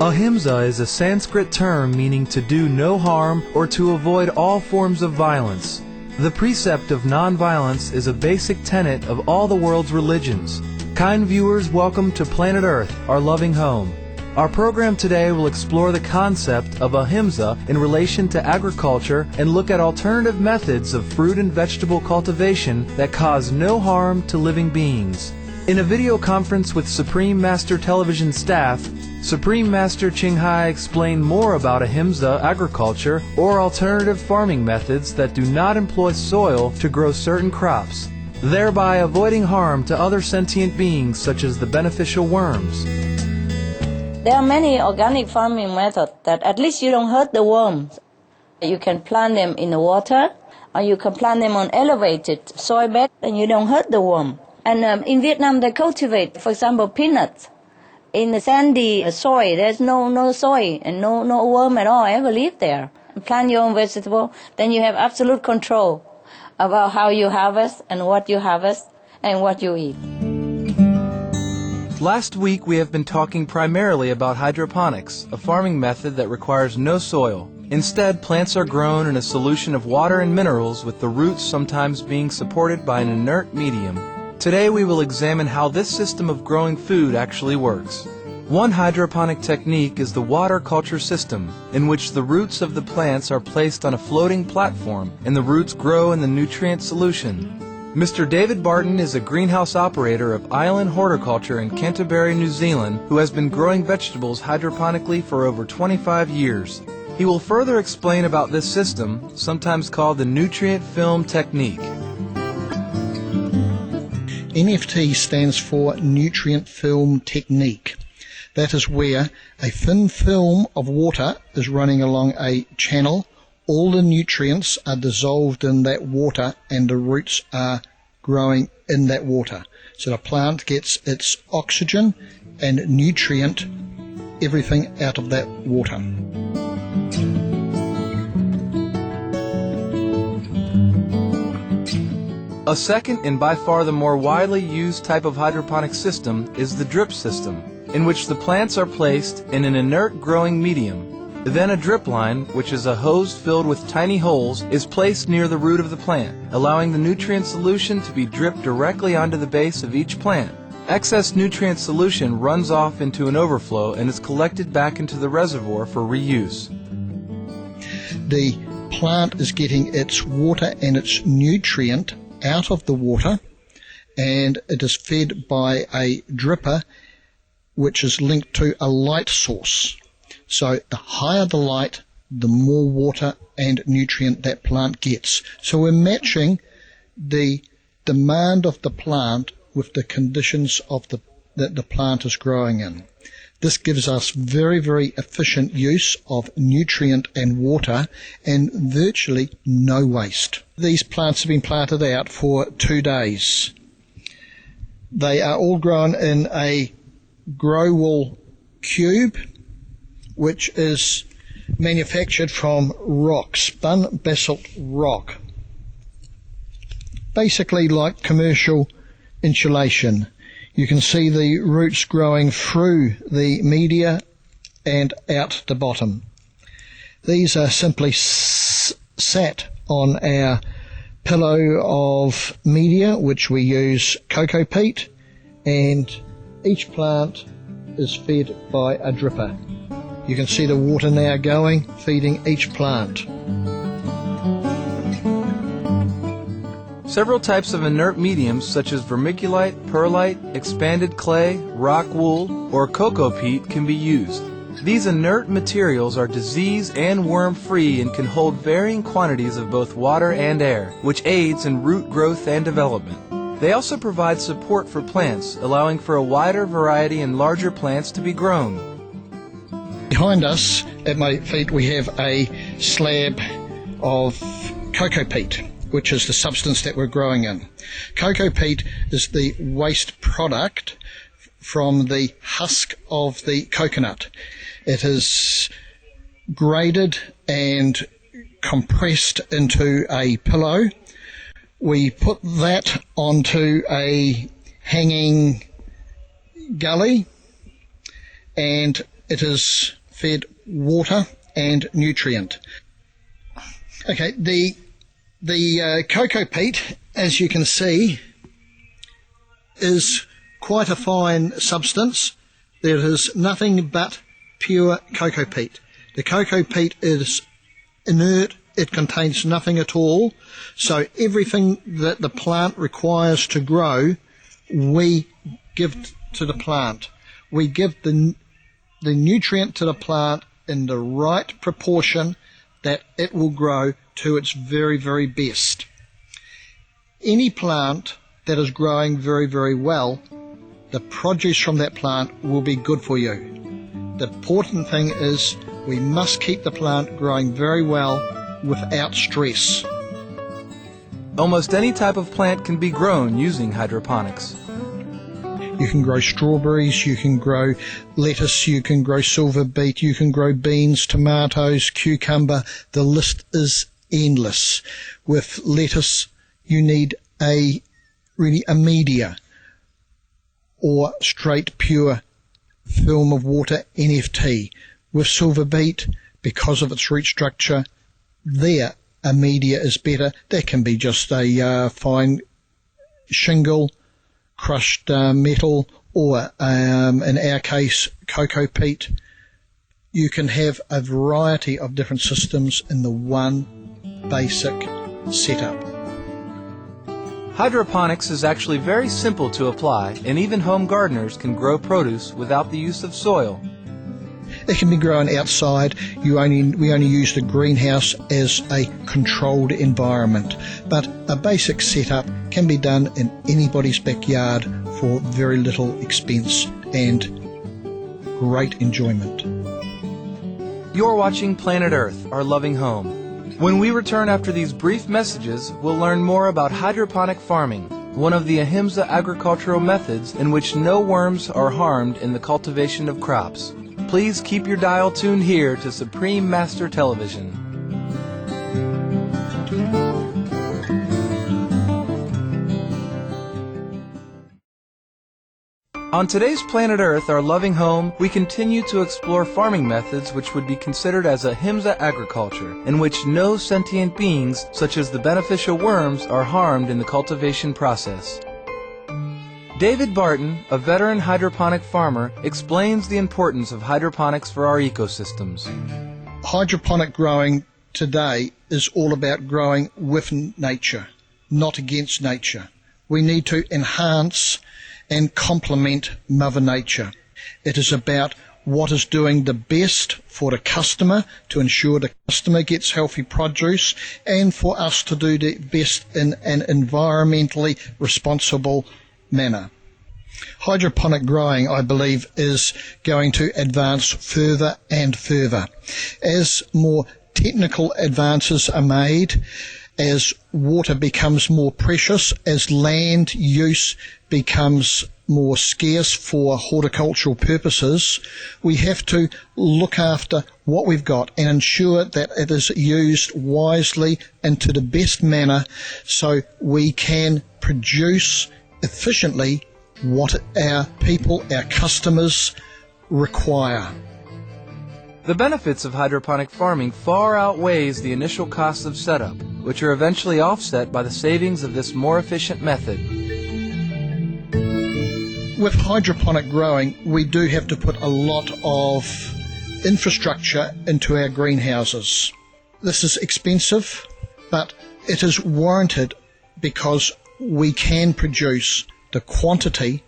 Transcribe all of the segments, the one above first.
Ahimsa is a Sanskrit term meaning to do no harm or to avoid all forms of violence. The precept of nonviolence is a basic tenet of all the world's religions. Kind viewers, welcome to Planet Earth, our loving home. Our program today will explore the concept of ahimsa in relation to agriculture and look at alternative methods of fruit and vegetable cultivation that cause no harm to living beings. In a video conference with Supreme Master Television staff, Supreme Master Ching Hai explained more about ahimsa agriculture or alternative farming methods that do not employ soil to grow certain crops, thereby avoiding harm to other sentient beings such as the beneficial worms. There are many organic farming methods that at least you don't hurt the worms. You can plant them in the water, or you can plant them on elevated soil bed, and you don't hurt the worm. And in Vietnam, they cultivate, for example, peanuts. In the sandy soil, there's no soil and no worm at all ever live there. Plant your own vegetable, then you have absolute control about how you harvest and what you harvest and what you eat. Last week we have been talking primarily about hydroponics, a farming method that requires no soil. Instead, plants are grown in a solution of water and minerals with the roots sometimes being supported by an inert medium. Today we will examine how this system of growing food actually works. One hydroponic technique is the water culture system, in which the roots of the plants are placed on a floating platform and the roots grow in the nutrient solution. Mr. David Barton is a greenhouse operator of Island Horticulture in Canterbury, New Zealand, who has been growing vegetables hydroponically for over 25 years. He will further explain about this system, sometimes called the nutrient film technique. NFT stands for nutrient film technique. That is where a thin film of water is running along a channel. All the nutrients are dissolved in that water and the roots are growing in that water. So the plant gets its oxygen and nutrient, everything out of that water. A second and by far the more widely used type of hydroponic system is the drip system, in which the plants are placed in an inert growing medium. Then a drip line, which is a hose filled with tiny holes, is placed near the root of the plant, allowing the nutrient solution to be dripped directly onto the base of each plant. Excess nutrient solution runs off into an overflow and is collected back into the reservoir for reuse. The plant is getting its water and its nutrient out of the water, and it is fed by a dripper which is linked to a light source. So the higher the light, the more water and nutrient that plant gets. So we're matching the demand of the plant with the conditions of that the plant is growing in. This gives us very, very efficient use of nutrient and water and virtually no waste. These plants have been planted out for 2 days. They are all grown in a grow wool cube, which is manufactured from rock, spun basalt rock. Basically like commercial insulation. You can see the roots growing through the media and out the bottom. These are simply sat on our pillow of media, which we use cocoa peat, and each plant is fed by a dripper. You can see the water now going, feeding each plant. Several types of inert mediums such as vermiculite, perlite, expanded clay, rock wool, or cocoa peat can be used. These inert materials are disease and worm-free and can hold varying quantities of both water and air, which aids in root growth and development. They also provide support for plants, allowing for a wider variety and larger plants to be grown. Behind us, at my feet, we have a slab of cocoa peat, which is the substance that we're growing in. Cocoa peat is the waste product from the husk of the coconut. It is graded and compressed into a pillow. We put that onto a hanging gully, and it is fed water and nutrient. Okay, the cocoa peat, as you can see, is quite a fine substance. There is nothing but pure cocoa peat. The cocoa peat is inert, it contains nothing at all, so everything that the plant requires to grow, we give to the plant. We give the nutrient to the plant in the right proportion that it will grow to its very, very best. Any plant that is growing very, very well, the produce from that plant will be good for you. The important thing is we must keep the plant growing very well without stress. Almost any type of plant can be grown using hydroponics. You can grow strawberries, you can grow lettuce, you can grow silver beet, you can grow beans, tomatoes, cucumber. The list is endless. With lettuce, you need a media or straight pure film of water NFT. With silver beet, because of its root structure, there a media is better. That can be just a fine shingle, crushed metal, or in our case cocoa peat. You can have a variety of different systems in the one basic setup. Hydroponics is actually very simple to apply, and even home gardeners can grow produce without the use of soil. It can be grown outside. We only use the greenhouse as a controlled environment, but a basic setup can be done in anybody's backyard for very little expense and great enjoyment. You're watching Planet Earth, Our Loving Home. When we return after these brief messages, we'll learn more about hydroponic farming, one of the ahimsa agricultural methods in which no worms are harmed in the cultivation of crops. Please keep your dial tuned here to Supreme Master Television. On today's Planet Earth, Our Loving Home, we continue to explore farming methods which would be considered as ahimsa agriculture, in which no sentient beings, such as the beneficial worms, are harmed in the cultivation process. David Barton, a veteran hydroponic farmer, explains the importance of hydroponics for our ecosystems. Hydroponic growing today is all about growing with nature, not against nature. We need to enhance and complement Mother Nature. It is about what is doing the best for the customer to ensure the customer gets healthy produce, and for us to do the best in an environmentally responsible manner. Hydroponic growing, I believe, is going to advance further and further. As more technical advances are made, as water becomes more precious, as land use becomes more scarce for horticultural purposes, we have to look after what we've got and ensure that it is used wisely and to the best manner so we can produce efficiently what our people, our customers, require. The benefits of hydroponic farming far outweighs the initial costs of setup, which are eventually offset by the savings of this more efficient method. With hydroponic growing, we do have to put a lot of infrastructure into our greenhouses. This is expensive, but it is warranted because we can produce the quantity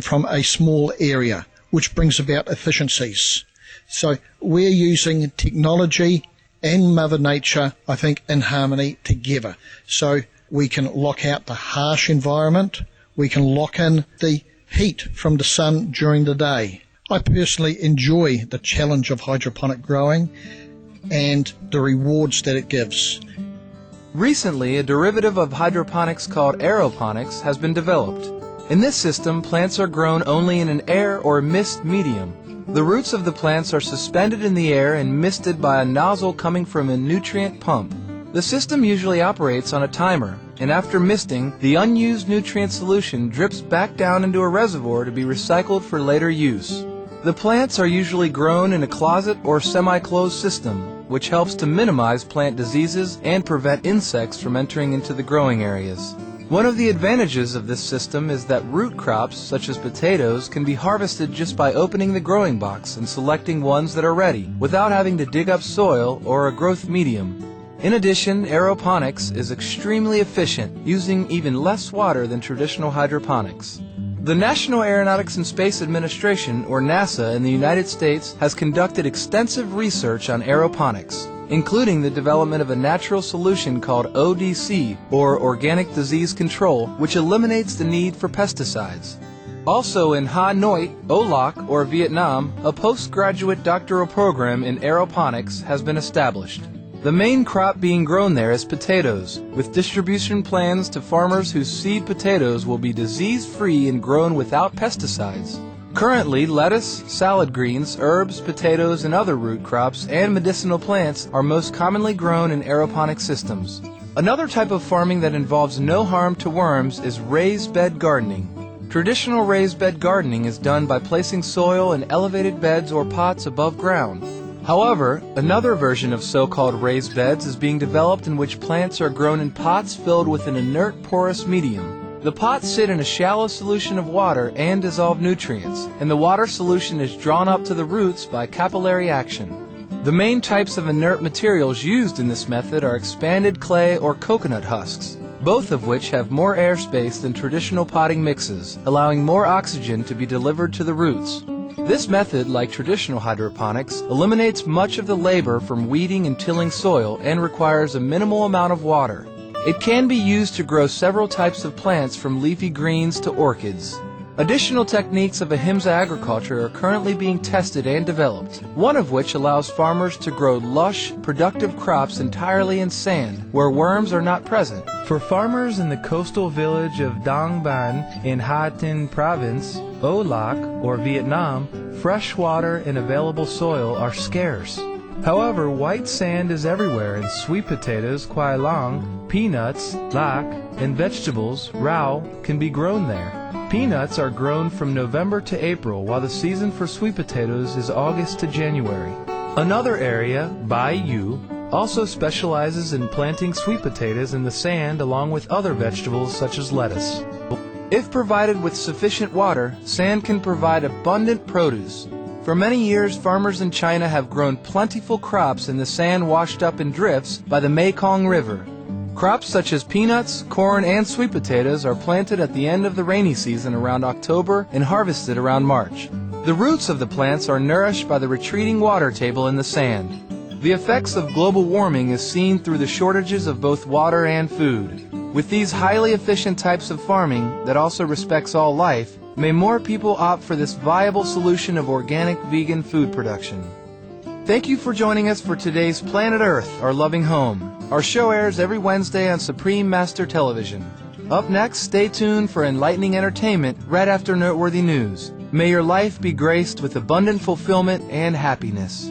from a small area, which brings about efficiencies. So we're using technology and Mother Nature, I think, in harmony together. So we can lock out the harsh environment, we can lock in the heat from the sun during the day. I personally enjoy the challenge of hydroponic growing and the rewards that it gives. Recently, a derivative of hydroponics called aeroponics has been developed. In this system, plants are grown only in an air or mist medium. The roots of the plants are suspended in the air and misted by a nozzle coming from a nutrient pump. The system usually operates on a timer, and after misting, the unused nutrient solution drips back down into a reservoir to be recycled for later use. The plants are usually grown in a closet or semi-closed system, which helps to minimize plant diseases and prevent insects from entering into the growing areas. One of the advantages of this system is that root crops, such as potatoes, can be harvested just by opening the growing box and selecting ones that are ready, without having to dig up soil or a growth medium. In addition, aeroponics is extremely efficient, using even less water than traditional hydroponics. The National Aeronautics and Space Administration, or NASA, in the United States has conducted extensive research on aeroponics, including the development of a natural solution called ODC, or Organic Disease Control, which eliminates the need for pesticides. Also in Ha Nội, Olac, or Vietnam, a postgraduate doctoral program in aeroponics has been established. The main crop being grown there is potatoes, with distribution plans to farmers whose seed potatoes will be disease-free and grown without pesticides. Currently, lettuce, salad greens, herbs, potatoes, and other root crops and medicinal plants are most commonly grown in aeroponic systems. Another type of farming that involves no harm to worms is raised bed gardening. Traditional raised bed gardening is done by placing soil in elevated beds or pots above ground. However, another version of so-called raised beds is being developed in which plants are grown in pots filled with an inert porous medium. The pots sit in a shallow solution of water and dissolve nutrients, and the water solution is drawn up to the roots by capillary action. The main types of inert materials used in this method are expanded clay or coconut husks, both of which have more airspace than traditional potting mixes, allowing more oxygen to be delivered to the roots. This method, like traditional hydroponics, eliminates much of the labor from weeding and tilling soil and requires a minimal amount of water. It can be used to grow several types of plants from leafy greens to orchids. Additional techniques of ahimsa agriculture are currently being tested and developed, one of which allows farmers to grow lush, productive crops entirely in sand, where worms are not present. For farmers in the coastal village of Dang Ban in Ha Tinh Province, Olac, or Vietnam, fresh water and available soil are scarce. However, white sand is everywhere, and sweet potatoes, khoai lang, peanuts, lac, and vegetables, rau, can be grown there. Peanuts are grown from November to April, while the season for sweet potatoes is August to January. Another area, Bai Yu, also specializes in planting sweet potatoes in the sand along with other vegetables such as lettuce. If provided with sufficient water, sand can provide abundant produce. For many years, farmers in China have grown plentiful crops in the sand washed up in drifts by the Mekong River. Crops such as peanuts, corn, and sweet potatoes are planted at the end of the rainy season around October and harvested around March. The roots of the plants are nourished by the retreating water table in the sand. The effects of global warming is seen through the shortages of both water and food. With these highly efficient types of farming that also respects all life, may more people opt for this viable solution of organic vegan food production. Thank you for joining us for today's Planet Earth, Our Loving Home. Our show airs every Wednesday on Supreme Master Television. Up next, stay tuned for enlightening entertainment right after noteworthy news. May your life be graced with abundant fulfillment and happiness.